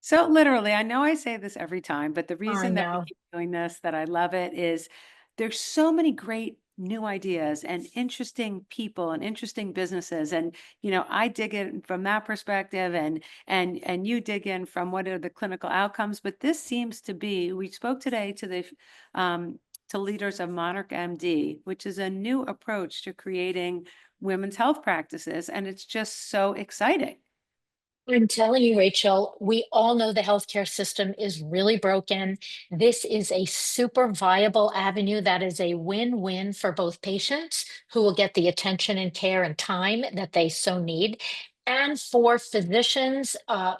So literally, I know I say this every time, but the I reason that we know. keep doing this, that I love it, is there's so many great new ideas and interesting people and interesting businesses. And I dig in from that perspective, and you dig in from what are the clinical outcomes. But this seems to be, we spoke today to the to leaders of Monarch MD, which is a new approach to creating women's health practices, and it's just so exciting. I'm telling you, Rachel, we all know the healthcare system is really broken. This is a super viable avenue that is a win-win for both patients who will get the attention and care and time that they so need, and for physicians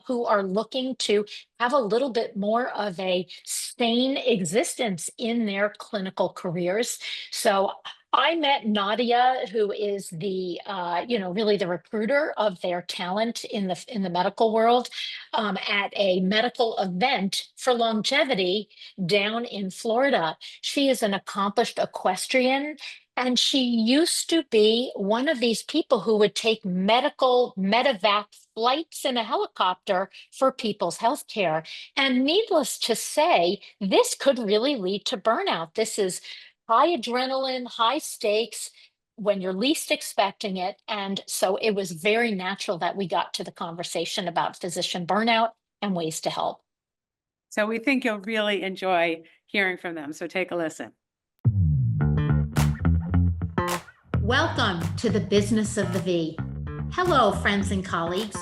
who are looking to have a little bit more of a sane existence in their clinical careers. So I met Nadia, who is really the recruiter of their talent in the medical world, at a medical event for longevity down in Florida. She is an accomplished equestrian, and she used to be one of these people who would take medical medevac flights in a helicopter for people's health care. And needless to say, this could really lead to burnout. This is high adrenaline, high stakes when you're least expecting it. And so it was very natural that we got to the conversation about physician burnout and ways to help. So we think you'll really enjoy hearing from them. So take a listen. Welcome to the Business of the V. Hello, friends and colleagues.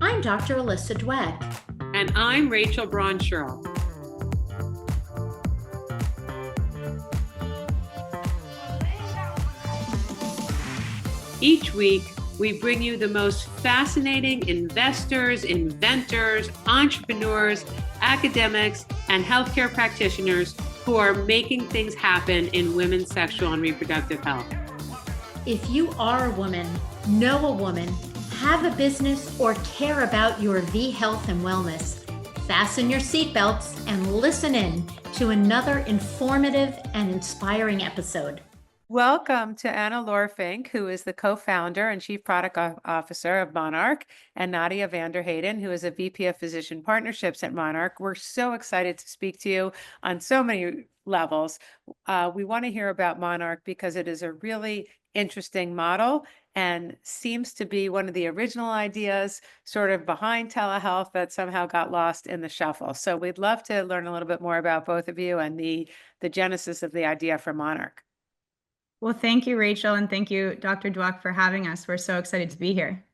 I'm Dr. Alyssa Dweck. And I'm Rachel Braun Scherl. Each week, we bring you the most fascinating investors, inventors, entrepreneurs, academics, and healthcare practitioners who are making things happen in women's sexual and reproductive health. If you are a woman, know a woman, have a business, or care about your V health and wellness, fasten your seatbelts and listen in to another informative and inspiring episode. Welcome to Anna Lohrfink, who is the co-founder and chief product officer of Monarch, and Nadia Van der Heyden, who is a VP of physician partnerships at Monarch. We're so excited to speak to you on so many levels. We want to hear about Monarch because it is a really interesting model and seems to be one of the original ideas sort of behind telehealth that somehow got lost in the shuffle. So we'd love to learn a little bit more about both of you and the genesis of the idea for Monarch. Well, thank you, Rachel, and thank you, Dr. Dweck, for having us. We're so excited to be here.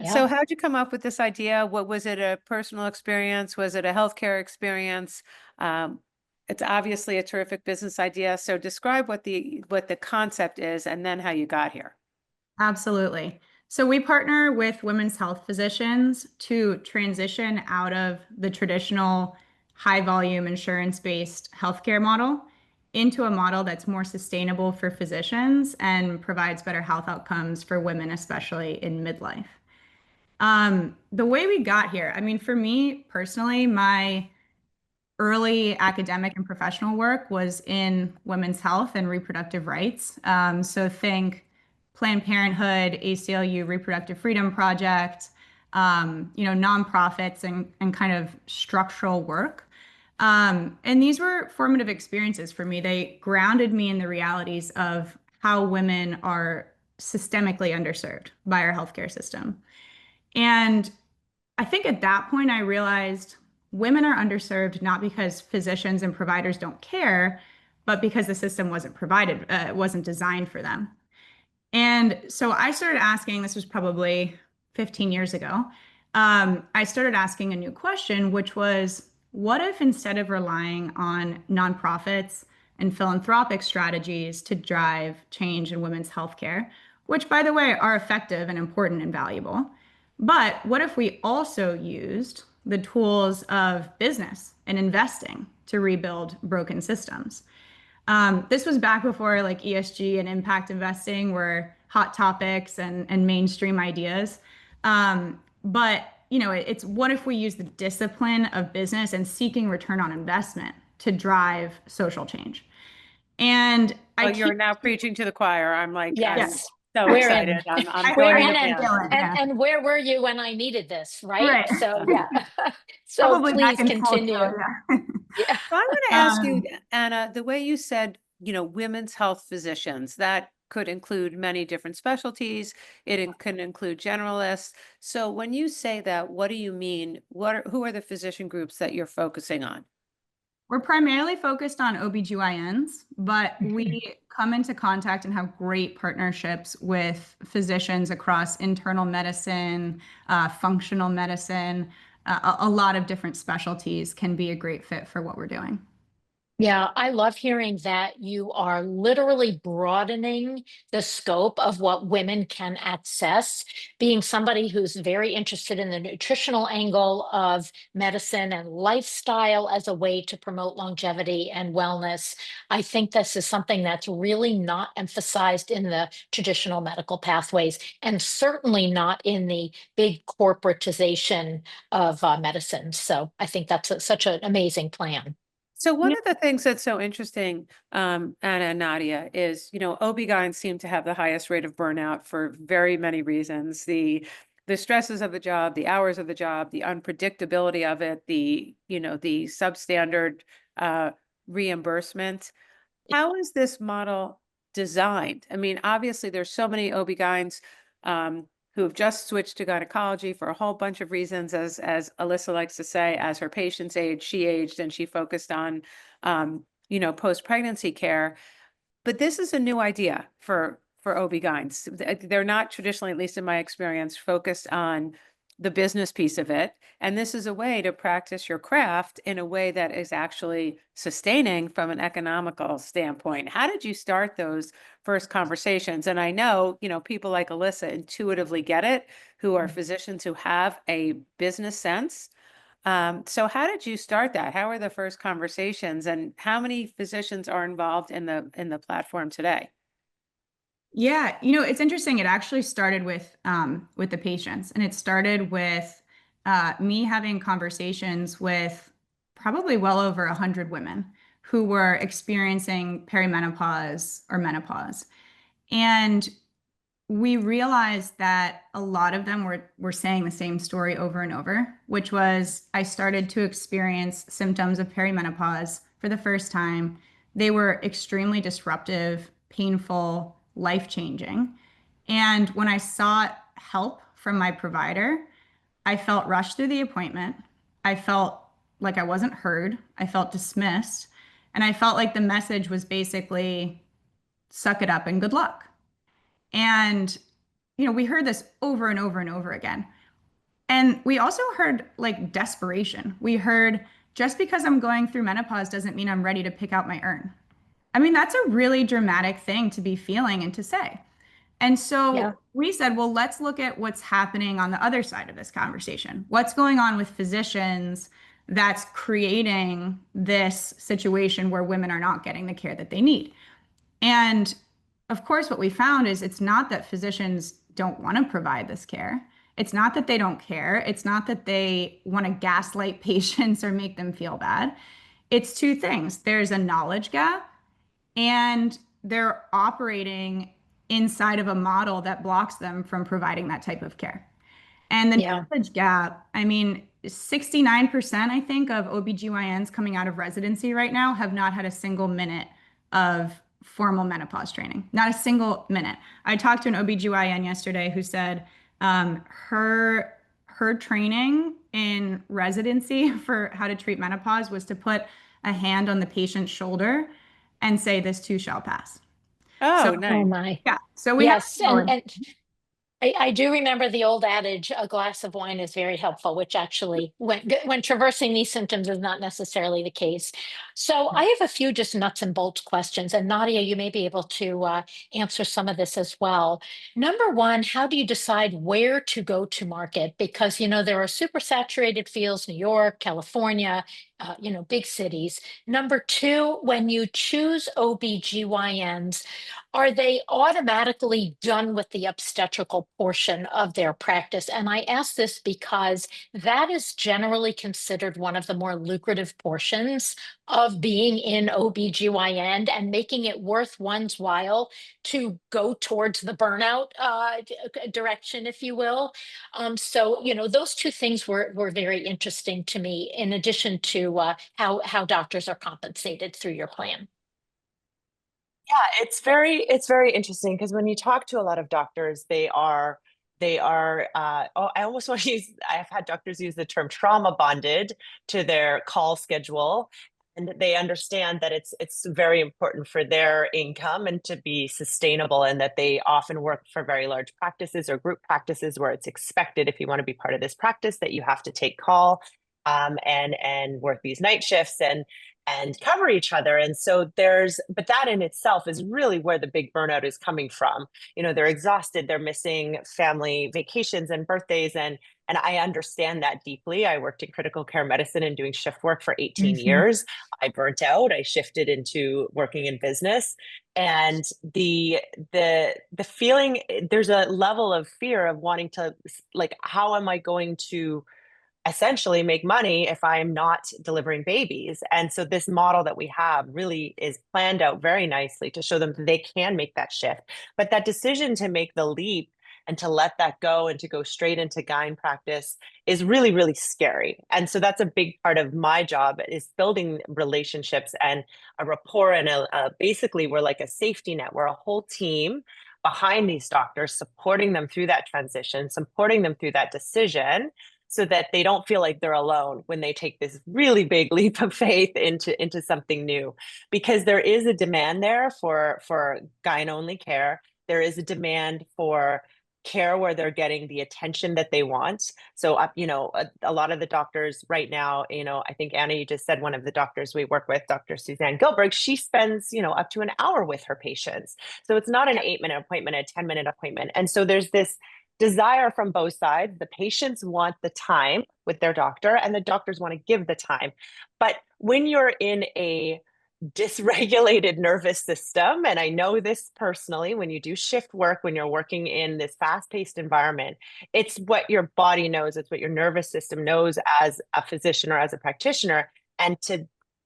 So Yeah. how'd you come up with this idea? What was it, a personal experience? Was it a healthcare experience? Um, it's obviously a terrific business idea. So describe what the concept is and then how you got here. Absolutely. So we partner with women's health physicians to transition out of the traditional high volume insurance-based healthcare model into a model that's more sustainable for physicians and provides better health outcomes for women, especially in midlife. The way we got here, I mean, for me personally, my early academic and professional work was in women's health and reproductive rights. So think Planned Parenthood, ACLU Reproductive Freedom Project, nonprofits and kind of structural work. And these were formative experiences for me. They grounded me in the realities of how women are systemically underserved by our healthcare system. And I think at that point, I realized women are underserved not because physicians and providers don't care, but because the system wasn't designed for them. And so I started asking, this was probably 15 years ago, I started asking a new question, which was, what if instead of relying on nonprofits and philanthropic strategies to drive change in women's healthcare, which, by the way, are effective and important and valuable, but what if we also used the tools of business and investing to rebuild broken systems? This was back before like ESG and impact investing were hot topics and mainstream ideas. But it's what if we use the discipline of business and seeking return on investment to drive social change? And Well, you're now preaching to the choir. I'm like, Yes. So We're in. excited. I'm We're going in, in and advance. Yeah. where were you when I needed this, right? Right. So yeah. So Probably back please in full continue. scale, yeah. Yeah. So I want to ask you, Um, Anna, the way you said, women's health physicians, that could include many different specialties. Can include generalists. So when you say that, what do you mean? Who are the physician groups that you're focusing on? we're primarily focused on OBGYNs, but we come into contact and have great partnerships with physicians across internal medicine, functional medicine. A lot of different specialties can be a great fit for what we're doing. Yeah, I love hearing that you are literally broadening the scope of what women can access. Being somebody who's very interested in the nutritional angle of medicine and lifestyle as a way to promote longevity and wellness, I think this is something that's really not emphasized in the traditional medical pathways, and certainly not in the big corporatization of medicine. So I think that's such an amazing plan. So one of the things that's so interesting, Anna and Nadia, is, OB-GYNs seem to have the highest rate of burnout for very many reasons. The stresses of the job, the hours of the job, the unpredictability of it, the substandard uh, reimbursement. How is this model designed? I mean, obviously, there's so many OB-GYNs who have just switched to gynecology for a whole bunch of reasons, as Alyssa likes to say, as her patients aged, she aged, and she focused on, post-pregnancy care. But this is a new idea for OB-GYNs. They're not traditionally, at least in my experience, focused on the business piece of it. And this is a way to practice your craft in a way that is actually sustaining from an economical standpoint. How did you start those first conversations? And I know, people like Alyssa intuitively get it, who are physicians who have a business sense. So how did you start that? How are the first conversations, and how many physicians are involved in the platform today? Yeah, it's interesting. It actually started with the patients, and it started with me having conversations with probably well over 100 women who were experiencing perimenopause or menopause. And we realized that a lot of them were saying the same story over and over, which was I started to experience symptoms of perimenopause for the first time. They were extremely disruptive, painful, life-changing. And when I sought help from my provider, I felt rushed through the appointment. I felt like I wasn't heard. I felt dismissed. And I felt like the message was basically suck it up and good luck. And, we heard this over and over and over again. And we also heard like desperation. We heard just because I'm going through menopause doesn't mean I'm ready to pick out my urn. I mean, that's a really dramatic thing to be feeling and to say. And Yeah. so we said, well, let's look at what's happening on the other side of this conversation. What's going on with physicians that's creating this situation where women are not getting the care that they need? And of course, what we found is it's not that physicians don't want to provide this care. It's not that they don't care. It's not that they want to gaslight patients or make them feel bad. It's two things. There's a knowledge gap, and they're operating inside of a model that blocks them from providing that type of care. And the Yeah. knowledge gap, I mean, 69%, I think, of OBGYNs coming out of residency right now have not had a single minute of formal menopause training. Not a single minute. I talked to an OBGYN yesterday who said her training in residency for how to treat menopause was to put a hand on the patient's shoulder and say, "This too shall pass." So, Oh, Oh nice. my. yeah. So we have Yes. And I do remember the old adage, a glass of wine is very helpful, which actually, when traversing these symptoms, is not necessarily the case. So I have a few just nuts and bolts questions, and Nadia, you may be able to answer some of this as well. Number one, how do you decide where to go to market? Because, there are super saturated fields, New York, California, big cities. Number two, when you choose OBGYNs, are they automatically done with the obstetrical portion of their practice? And I ask this because that is generally considered one of the more lucrative portions of being in OBGYN and making it worth one's while to go towards the burnout direction, if you will. So, those two things were very interesting to me, in addition to how doctors are compensated through your plan. Yeah, it's very interesting because when you talk to a lot of doctors, oh, I almost want to use, I've had doctors use the term trauma bonded to their call schedule. And they understand that it's very important for their income and to be sustainable, and that they often work for very large practices or group practices where it's expected, if you want to be part of this practice, that you have to take call and work these night shifts and cover each other. And so but that in itself is really where the big burnout is coming from. They're exhausted, they're missing family vacations and birthdays. And I understand that deeply. I worked in critical care medicine and doing shift work for 18 years. I burnt out. I shifted into working in business. And the feeling, there's a level of fear of wanting to, like, how am I going to essentially make money if I'm not delivering babies? And so this model that we have really is planned out very nicely to show them that they can make that shift. But that decision to make the leap and to let that go and to go straight into gyne practice is really, really scary. And so that's a big part of my job, is building relationships and a rapport, and basically we're like a safety net. We're a whole team behind these doctors, supporting them through that transition, supporting them through that decision, so that they don't feel like they're alone when they take this really big leap of faith into something new. Because there is a demand there for gyne only care. There is a demand for care where they're getting the attention that they want. So, a lot of the doctors right now, I think Anna, you just said one of the doctors we work with, Dr. Suzanne Gilberg, she spends, up to an hour with her patients. So it's not an 8-minute appointment, a 10-minute appointment. And so there's this desire from both sides. The patients want the time with their doctor, and the doctors want to give the time. But when you're in a dysregulated nervous system, and I know this personally, when you do shift work, when you're working in this fast-paced environment, it's what your body knows, it's what your nervous system knows as a physician or as a practitioner, and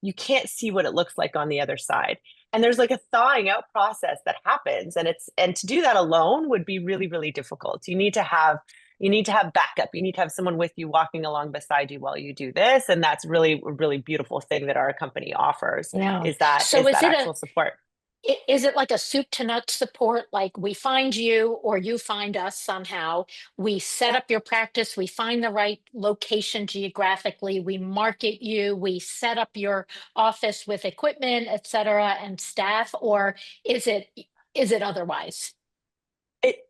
you can't see what it looks like on the other side. And there's like a thawing out process that happens, and to do that alone would be really, really difficult. You need to have backup. You need to have someone with you, walking along beside you while you do this. And that's really a really beautiful thing that our company offers. Yeah. Is that actual support. Is it like a soup to nuts support? Like, we find you or you find us somehow, we set up your practice, we find the right location geographically, we market you, we set up your office with equipment, et cetera, and staff? Or is it otherwise?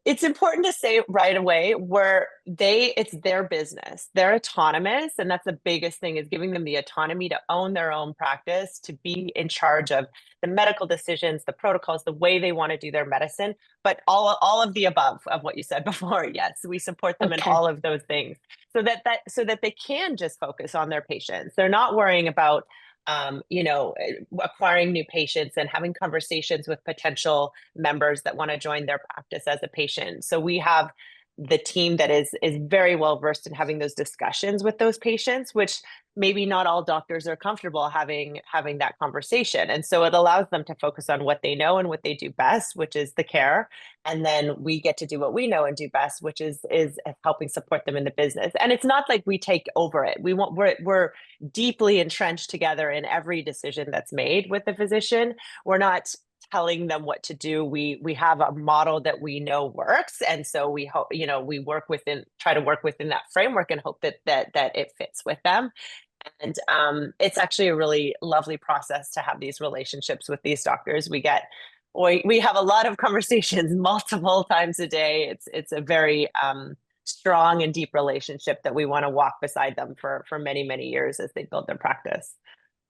It's important to say right away, it's their business. They're autonomous. And that's the biggest thing, is giving them the autonomy to own their own practice, to be in charge of the medical decisions, the protocols, the way they want to do their medicine. But all of the above of what you said before, yes, we support them in all of those things, so that they can just focus on their patients. They're not worrying about acquiring new patients and having conversations with potential members that want to join their practice as a patient. So we have the team that is very well versed in having those discussions with those patients, which maybe not all doctors are comfortable having that conversation. And so it allows them to focus on what they know and what they do best, which is the care. And then we get to do what we know and do best, which is helping support them in the business. And it's not like we take over it. We're deeply entrenched together in every decision that's made with the physician. We're not telling them what to do. We have a model that we know works, and so we hope, we try to work within that framework and hope that it fits with them. And it's actually a really lovely process to have these relationships with these doctors. We have a lot of conversations multiple times a day. It's a very strong and deep relationship that we want to walk beside them for many, many years as they build their practice.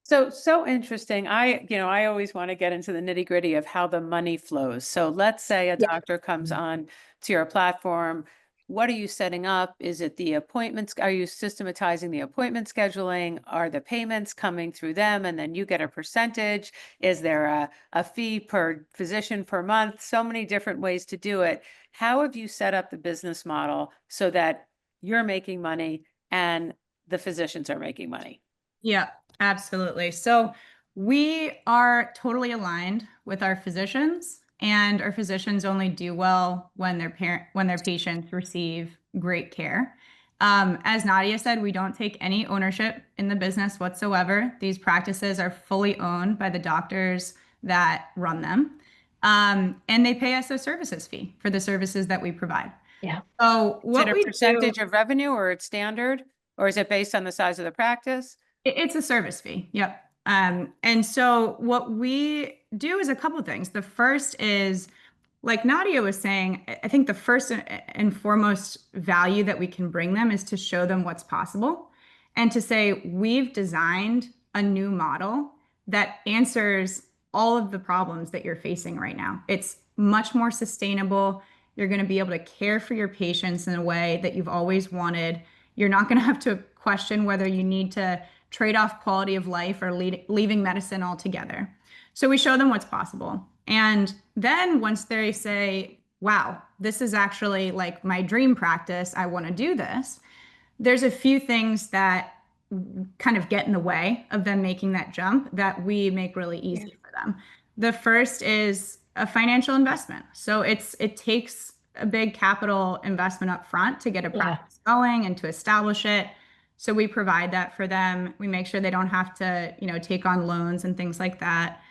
So interesting. I always want to get into the nitty gritty of how the money flows. So let's say a doctor comes on to your platform, what are you setting up? Is it the appointments? Are you systematizing the appointment scheduling? Are the payments coming through them and then you get a percentage? Is there a fee per physician per month? So many different ways to do it. How have you set up the business model so that you're making money and the physicians are making money? Yeah, absolutely. So we are totally aligned with our physicians, and our physicians only do well when their patients receive great care. As Nadia said, we don't take any ownership in the business whatsoever. These practices are fully owned by the doctors that run them. And they pay us a services fee for the services that we provide. Yeah. So Is what it a we do, percentage of revenue or it's standard? Or is it based on the size of the practice? it's a service fee. Yep. And so what we do is a couple of things. The first is, like Nadia was saying, I think the first and foremost value that we can bring them is to show them what's possible and to say, we've designed a new model that answers all of the problems that you're facing right now. It's much more sustainable. You're going to be able to care for your patients in a way that you've always wanted. You're not going to have to question whether you need to trade off quality of life or leaving medicine altogether. So we show them what's possible. And then once they say, wow, this is actually like my dream practice, I want to do this, there's a few things that kind of get in the way of them making that jump that we make really easy for them. The first is a financial investment. So it takes a big capital investment up front to get a practice going and to establish it. So we provide that for them. We make sure they don't have to, take on loans and things like that.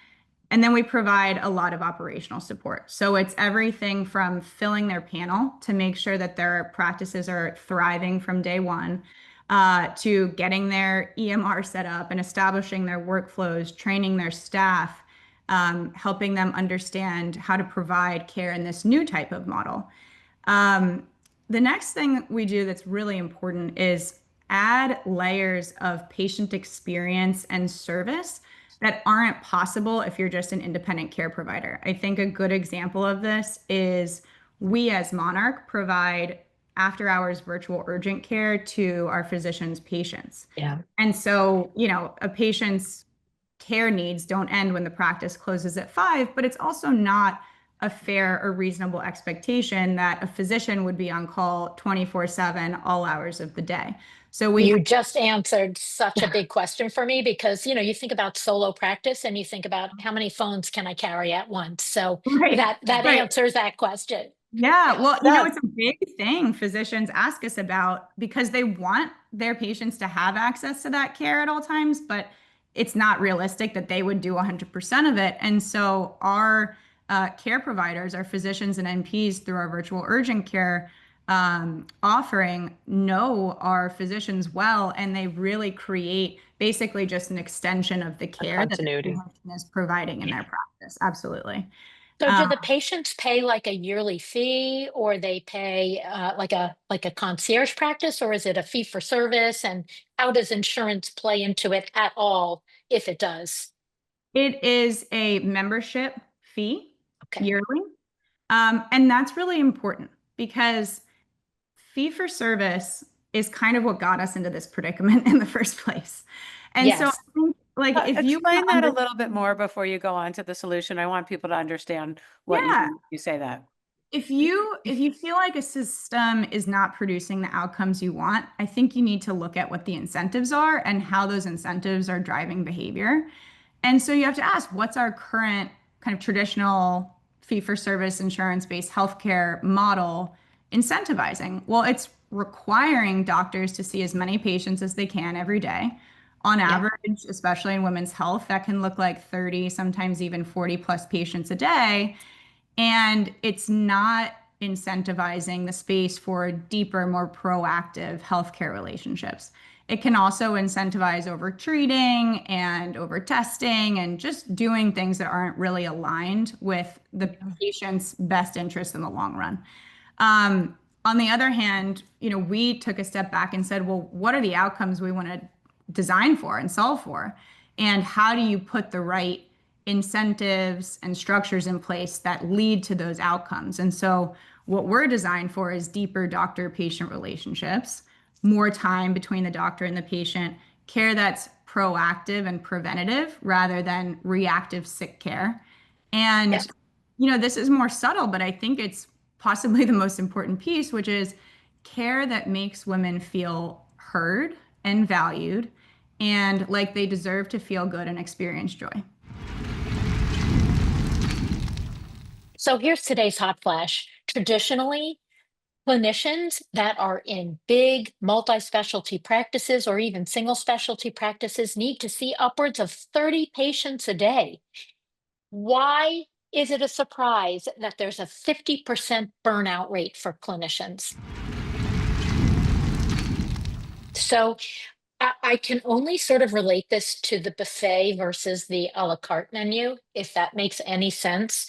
And then we provide a lot of operational support. So it's everything from filling their panel to make sure that their practices are thriving from day one, to getting their EMR set up and establishing their workflows, training their staff, helping them understand how to provide care in this new type of model. The next thing we do that's really important is add layers of patient experience and service that aren't possible if you're just an independent care provider. I think a good example of this is we as Monarch provide after hours virtual urgent care to our physicians' patients. Yeah. And so, a patient's care needs don't end when the practice closes at 5, but it's also not a fair or reasonable expectation that a physician would be on call 24/7 all hours of the day. So you just answered such a big question for me because, you think about solo practice and you think about how many phones can I carry at once? So that right. answers that question. Yeah, well, it's a big thing physicians ask us about because they want their patients to have access to that care at all times, but it's not realistic that they would do 100% of it. And so our care providers, our physicians and NPs through our virtual urgent care offering know our physicians well, and they really create basically just an extension of the care that the physician is providing in their practice. Absolutely. So do the patients pay like a yearly fee, or they pay like a concierge practice, or is it a fee for service? And how does insurance play into it at all, if it does? It is a membership fee yearly. And that's really important because fee for service is kind of what got us into this predicament in the first place. And so I think, if you explain that a little bit more before you go on to the solution. I want people to understand what you say that. If you feel like a system is not producing the outcomes you want, I think you need to look at what the incentives are and how those incentives are driving behavior. And so you have to ask, what's our current kind of traditional fee-for-service insurance-based healthcare model incentivizing? Well, it's requiring doctors to see as many patients as they can every day. On average, especially in women's health, that can look like 30, sometimes even 40 plus patients a day. And it's not incentivizing the space for deeper, more proactive healthcare relationships. It can also incentivize over treating and over testing and just doing things that aren't really aligned with the patient's best interest in the long run. On the other hand, we took a step back and said, well, what are the outcomes we want to design for and solve for? And how do you put the right incentives and structures in place that lead to those outcomes? And so What we're designed for is deeper doctor-patient relationships, more time between the doctor and the patient, care that's proactive and preventative rather than reactive sick care. And, Yes. this is more subtle, but I think it's possibly the most important piece, which is care that makes women feel heard and valued and like they deserve to feel good and experience joy. So here's today's hot flash. Traditionally, clinicians that are in big multi-specialty practices or even single specialty practices need to see upwards of 30 patients a day. Why is it a surprise that there's a 50% burnout rate for clinicians? So I can only sort of relate this to the buffet versus the a la carte menu, if that makes any sense.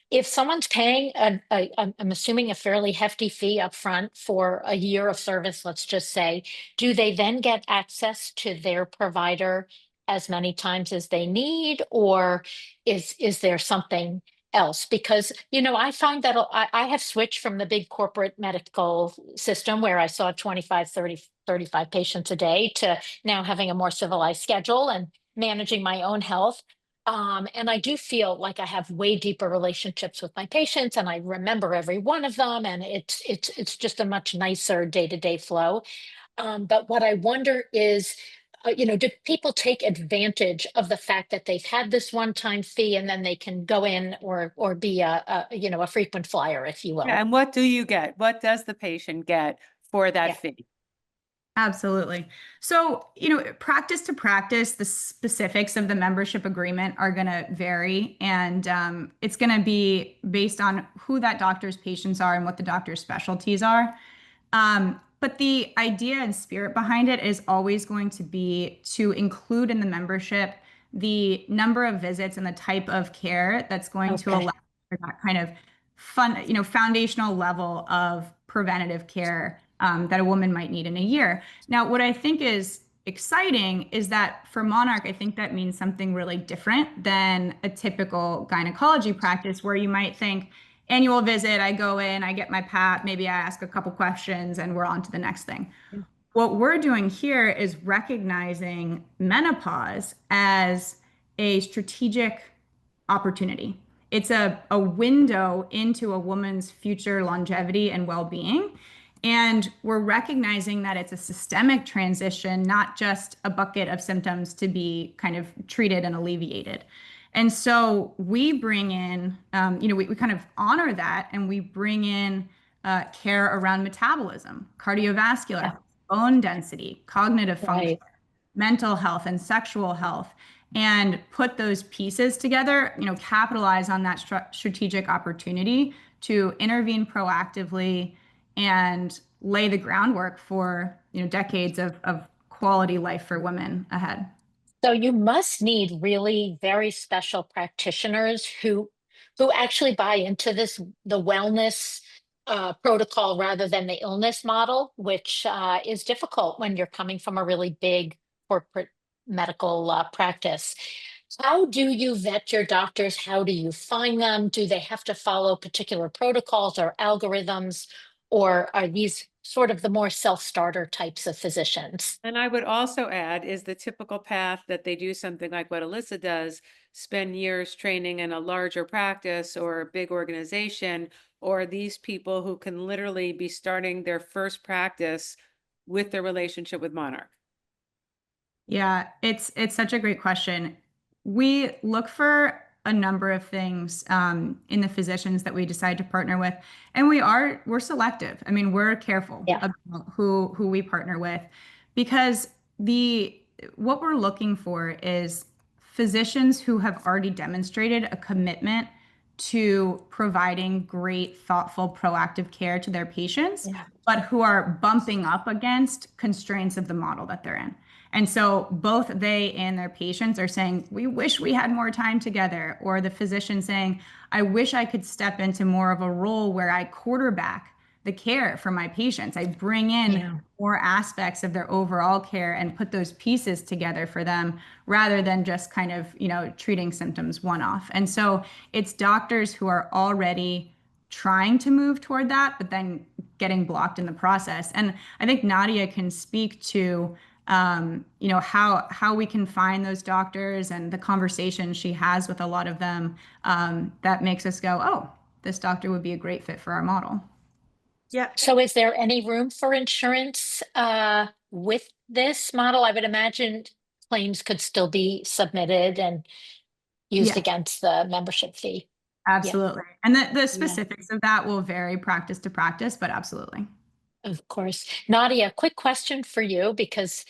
If someone's paying I'm assuming a fairly hefty fee up front for a year of service, let's just say, do they then get access to their provider as many times as they need, or is there something else? Because, I find that I have switched from the big corporate medical system where I saw 25, 30, 35 patients a day to now having a more civilized schedule and managing my own health. And I do feel like I have way deeper relationships with my patients, and I remember every one of them, and it's just a much nicer day-to-day flow. But what I wonder is, do people take advantage of the fact that they've had this one-time fee, and then they can go in or be a frequent flyer, if you will? Yeah, and what do you get? What does the patient get for that Yeah. fee? Absolutely. So, practice to practice, the specifics of the membership agreement are going to vary, and it's going to be based on who that doctor's patients are and what the doctor's specialties are. But the idea and spirit behind it is always going to be to include in the membership the number of visits and the type of care that's going to Okay. allow for that kind of foundational level of preventative care that a woman might need in a year. Now, what I think is exciting is that for Monarch, I think that means something really different than a typical gynecology practice where you might think annual visit, I go in, I get my PAP, maybe I ask a couple questions and we're on to the next thing. Yeah. What we're doing here is recognizing menopause as a strategic opportunity. It's a window into a woman's future longevity and well-being. And we're recognizing that it's a systemic transition, not just a bucket of symptoms to be kind of treated and alleviated. And so we bring in, we kind of honor that, and we bring in care around metabolism, cardiovascular, Yeah. bone density, cognitive function, Right. mental health, and sexual health, and put those pieces together, capitalize on that strategic opportunity to intervene proactively and lay the groundwork for, decades of quality life for women ahead. So you must need really very special practitioners who actually buy into the wellness protocol rather than the illness model, which is difficult when you're coming from a really big corporate medical practice. How do you vet your doctors? How do you find them? Do they have to follow particular protocols or algorithms, or are these sort of the more self-starter types of physicians? And I would also add is the typical path that they do something like what Alyssa does, spend years training in a larger practice or a big organization, or these people who can literally be starting their first practice with their relationship with Monarch. Yeah, it's such a great question. We look for a number of things in the physicians that we decide to partner with, and we're selective. I mean, we're careful Yeah. about who we partner with, because what we're looking for is physicians who have already demonstrated a commitment to providing great, thoughtful, proactive care to their patients, Yeah. but who are bumping up against constraints of the model that they're in. And so both they and their patients are saying, we wish we had more time together, or the physician saying, I wish I could step into more of a role where I quarterback the care for my patients. I bring in Yeah. more aspects of their overall care and put those pieces together for them rather than just kind of, treating symptoms one off. And so it's doctors who are already trying to move toward that, but then getting blocked in the process. And I think Nadia can speak to, you know, how we can find those doctors and the conversation she has with a lot of them, that makes us go, oh, this doctor would be a great fit for our model. Yeah. So is there any room for insurance with this model? I would imagine claims could still be submitted and used Yeah. against the membership fee. Absolutely. And the specifics of that will vary practice to practice, but absolutely. Of course. Nadia, quick question for you, because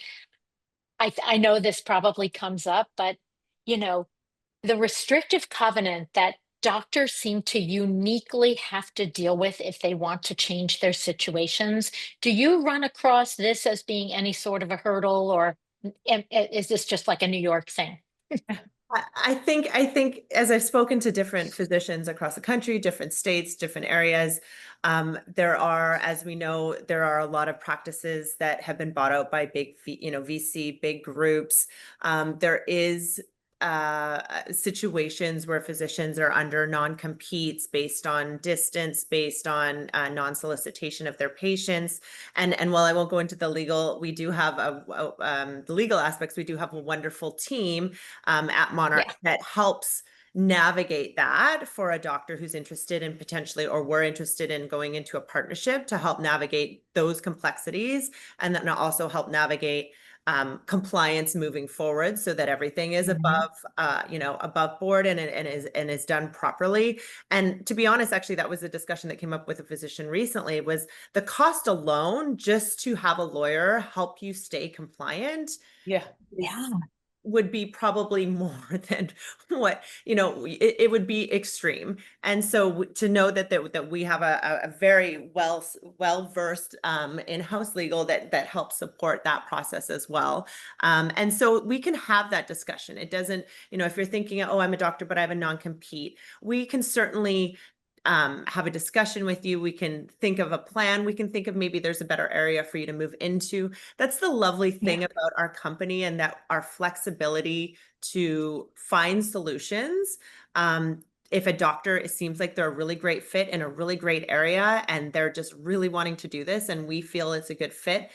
I know this probably comes up, but you know, the restrictive covenant that doctors seem to uniquely have to deal with if they want to change their situations. Do you run across this as being any sort of a hurdle, or is this just like a New York thing? I think as I've spoken to different physicians across the country, different states, different areas, there are, as we know, there are a lot of practices that have been bought out by big, VC, big groups. There is situations where physicians are under non-competes based on distance, based on non-solicitation of their patients. And while I won't go into the legal, we do have the legal aspects. We do have a wonderful team at Monarch that helps navigate that for a doctor who's interested in potentially, or we're interested in going into a partnership to help navigate those complexities, and then also help navigate compliance moving forward so that everything is above, above board and is done properly. And to be honest, actually, that was a discussion that came up with a physician recently, was the cost alone just to have a lawyer help you stay compliant. Yeah. Would be probably more than what, it would be extreme. And so to know that we have a very well-versed in-house legal that helps support that process as well. And so we can have that discussion. It doesn't, if you're thinking, oh, I'm a doctor, but I have a non-compete, we can certainly have a discussion with you. We can think of a plan. We can think of maybe there's a better area for you to move into. That's the lovely thing about our company, and that our flexibility to find solutions. If a doctor, it seems like they're a really great fit in a really great area and they're just really wanting to do this and we feel it's a good fit,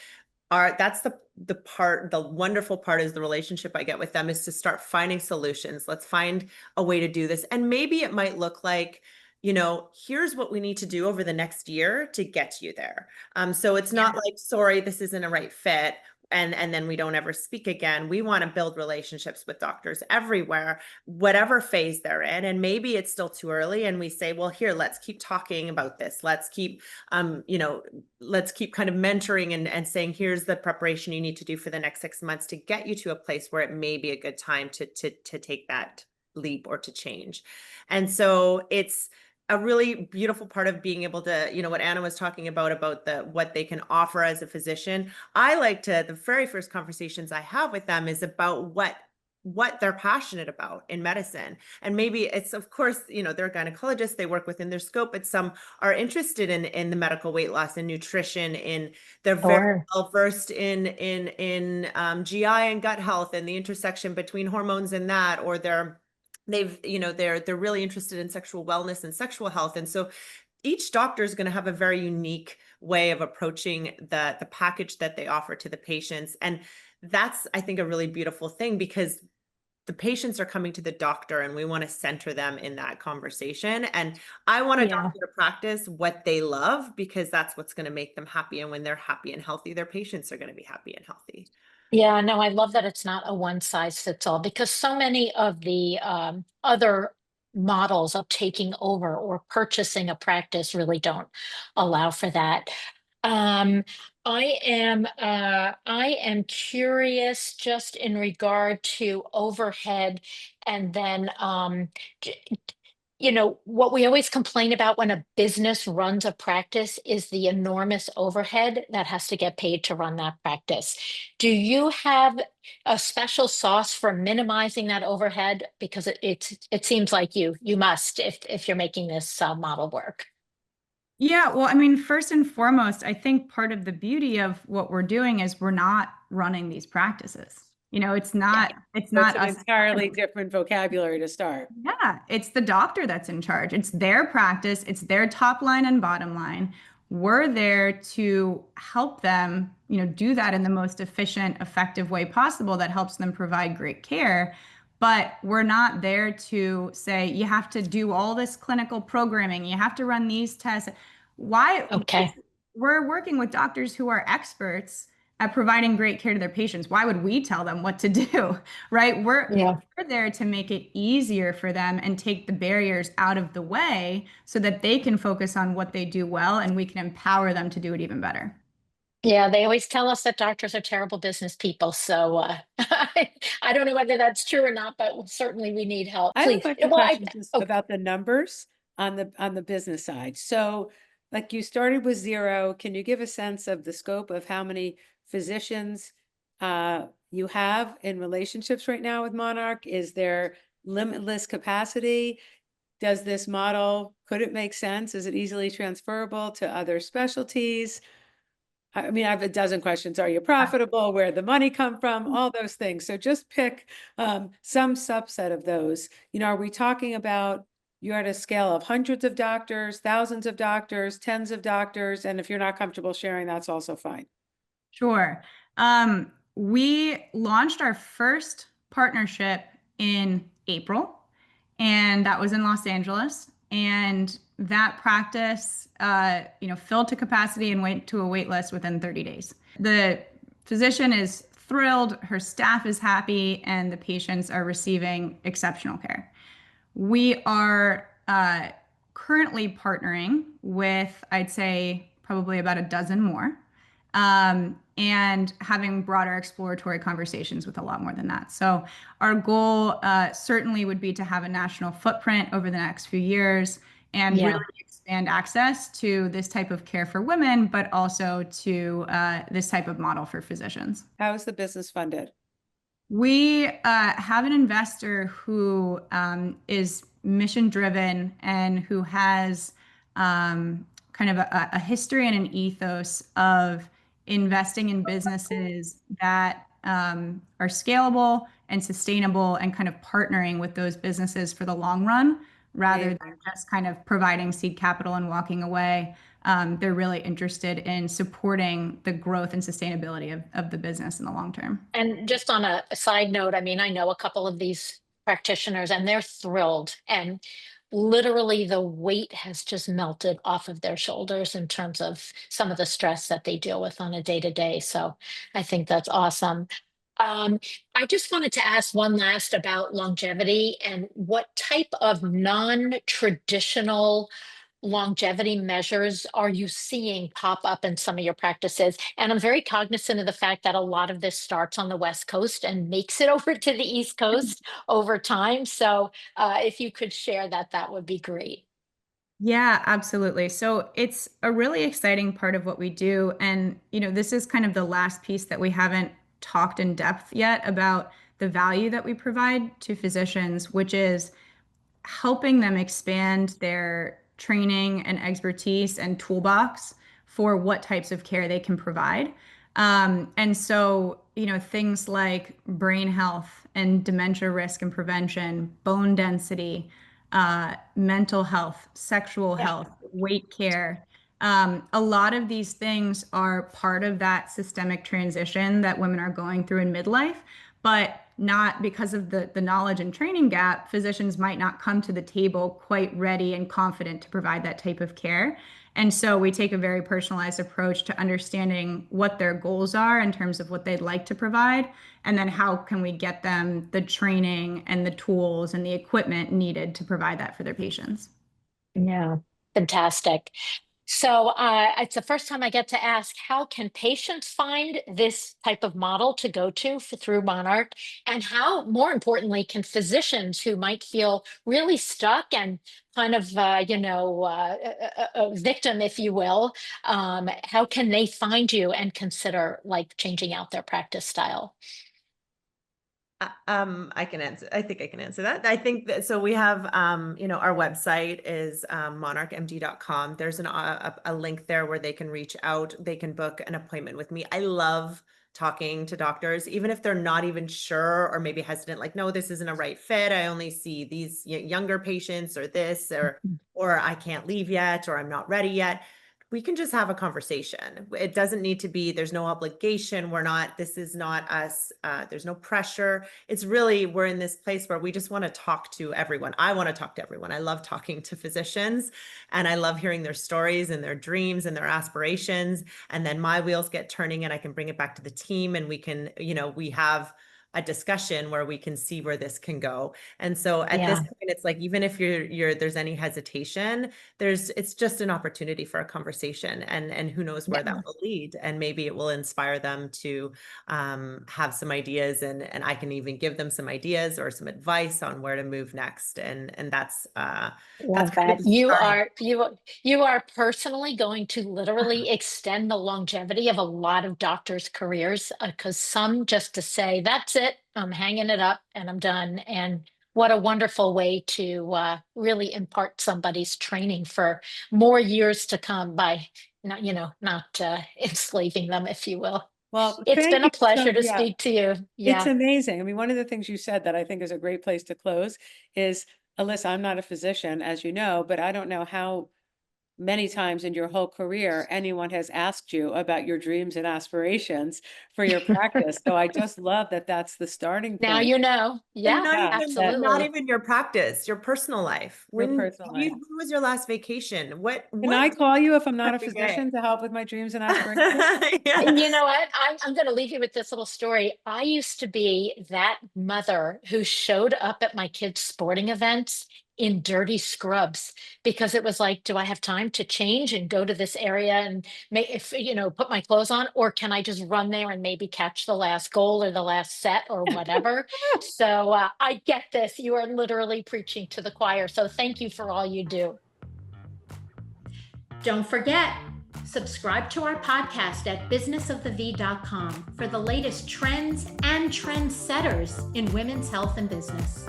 that's the wonderful part is the relationship I get with them is to start finding solutions. Let's find a way to do this. And maybe it might look like, here's what we need to do over the next year to get you there. So it's not like, sorry, this isn't a right fit. And then we don't ever speak again. We want to build relationships with doctors everywhere, whatever phase they're in. And maybe it's still too early. And we say, well, here, let's keep talking about this. Let's keep, let's keep kind of mentoring and saying, here's the preparation you need to do for the next 6 months to get you to a place where it may be a good time to take that leap or to change. And so it's a really beautiful part of being able to, what Anna was talking about what they can offer as a physician. I like to, the very first conversations I have with them is about what they're passionate about in medicine. And maybe it's, of course, they're gynecologists, they work within their scope, but some are interested in the medical weight loss and nutrition, they're very well versed in GI and gut health and the intersection between hormones and that, or they're really interested in sexual wellness and sexual health. And so each doctor is going to have a very unique way of approaching the package that they offer to the patients. And that's, I think, a really beautiful thing, because the patients are coming to the doctor and we want to center them in that conversation. And I want a doctor to practice what they love, because that's what's going to make them happy. And when they're happy and healthy, their patients are going to be happy and healthy. Yeah, no, I love that it's not a one size fits all, because so many of the other models of taking over or purchasing a practice really don't allow for that. I am curious just in regard to overhead, and then what we always complain about when a business runs a practice is the enormous overhead that has to get paid to run that practice. Do you have a special sauce for minimizing that overhead? Because it seems like you must, if you're making this model work. Yeah, well, I mean, first and foremost, I think part of the beauty of what we're doing is we're not running these practices. It's Yeah. not That's an us. entirely different vocabulary to start. Yeah, it's the doctor that's in charge. It's their practice, it's their top line and bottom line. We're there to help them, do that in the most efficient, effective way possible that helps them provide great care. But we're not there to say, you have to do all this clinical programming, you have to run these tests. Why? Okay. We're working with doctors who are experts at providing great care to their patients. Why would we tell them what to do? Right? Yeah. We're there to make it easier for them and take the barriers out of the way so that they can focus on what they do well and we can empower them to do it even better. Yeah, they always tell us that doctors are terrible business people. So I don't know whether that's true or not, but certainly we need help. I have a Please. bunch of Well, questions just oh, about the numbers on the business side. So, like you started with 0. Can you give a sense of the scope of how many physicians you have in relationships right now with Monarch? Is there limitless capacity? Does this model, could it make sense? Is it easily transferable to other specialties? I mean, I have a dozen questions. Are you profitable? Where'd the money come from? All those things. So just pick some subset of those. Are we talking about you're at a scale of hundreds of doctors, thousands of doctors, tens of doctors? And if you're not comfortable sharing, that's also fine. Sure. We launched our first partnership in April, and that was in Los Angeles. And that practice, filled to capacity and went to a wait list within 30 days. The physician is thrilled, her staff is happy, and the patients are receiving exceptional care. We are currently partnering with, I'd say, probably about a dozen more, and having broader exploratory conversations with a lot more than that. So our goal certainly would be to have a national footprint over the next few years and yeah. really expand access to this type of care for women, but also to this type of model for physicians. How is the business funded? We have an investor who is mission driven and who has kind of a history and an ethos of investing in businesses that are scalable and sustainable and kind of partnering with those businesses for the long run rather than just kind of providing seed capital and walking away. They're really interested in supporting the growth and sustainability of the business in the long term. And just on a side note, I mean, I know a couple of these practitioners and they're thrilled. And literally the weight has just melted off of their shoulders in terms of some of the stress that they deal with on a day to day. So I think that's awesome. I just wanted to ask one last about longevity and what type of non-traditional longevity measures are you seeing pop up in some of your practices? And I'm very cognizant of the fact that a lot of this starts on the West Coast and makes it over to the East Coast over time. So if you could share that, that would be great. Yeah, absolutely. So it's a really exciting part of what we do. And, this is kind of the last piece that we haven't talked in depth yet about the value that we provide to physicians, which is helping them expand their training and expertise and toolbox for what types of care they can provide. And so, things like brain health and dementia risk and prevention, bone density, mental health, sexual health, weight care. A lot of these things are part of that systemic transition that women are going through in midlife, but not because of the knowledge and training gap. Physicians might not come to the table quite ready and confident to provide that type of care. And so we take a very personalized approach to understanding what their goals are in terms of what they'd like to provide, and then how can we get them the training and the tools and the equipment needed to provide that for their patients. Yeah, fantastic. So it's the first time I get to ask, how can patients find this type of model to go to through Monarch? And how, more importantly, can physicians who might feel really stuck and kind of, a victim, if you will, how can they find you and consider like changing out their practice style? I can answer. I think I can answer that. I think that, so we have, our website is monarchmd.com. There's a link there where they can reach out. They can book an appointment with me. I love talking to doctors, even if they're not even sure or maybe hesitant, like, no, this isn't a right fit. I only see these younger patients or this, or I can't leave yet, or I'm not ready yet. We can just have a conversation. It doesn't need to be, there's no obligation. This is not us. There's no pressure. It's really, we're in this place where we just want to talk to everyone. I want to talk to everyone. I love talking to physicians, and I love hearing their stories and their dreams and their aspirations. And then my wheels get turning and I can bring it back to the team, and we can, we have a discussion where we can see where this can go. And so at this point, it's like, even if there's any hesitation, it's just an opportunity for a conversation, and who knows where that will lead. And maybe it will inspire them to have some ideas, and I can even give them some ideas or some advice on where to move next. And that's Love kind of that. the starting You are personally going to literally extend the longevity of a lot of doctors' careers, because some just to say, that's it, I'm hanging it up and I'm done. And what a wonderful way to really impart somebody's training for more years to come by not enslaving them, if you will. Well, It's thank been you. a pleasure to Yeah, speak to you. it's Yeah. amazing. I mean, one of the things you said that I think is a great place to close is, Alyssa, I'm not a physician, as you know, but I don't know how many times in your whole career anyone has asked you about your dreams and aspirations for your practice. So I just love that that's the starting Now point. you know. And Yeah, Yeah, that absolutely. not even your practice, your personal life. your personal life. When was your last vacation? Can I call you if I'm not a every day? physician to help with my dreams and aspirations? Yeah. And you know what? I'm going to leave you with this little story. I used to be that mother who showed up at my kids' sporting events in dirty scrubs, because it was like, do I have time to change and go to this area and put my clothes on, or can I just run there and maybe catch the last goal or the last set or whatever? So I get this. You are literally preaching to the choir. So thank you for all you do. Don't forget, subscribe to our podcast at businessofthev.com for the latest trends and trendsetters in women's health and business.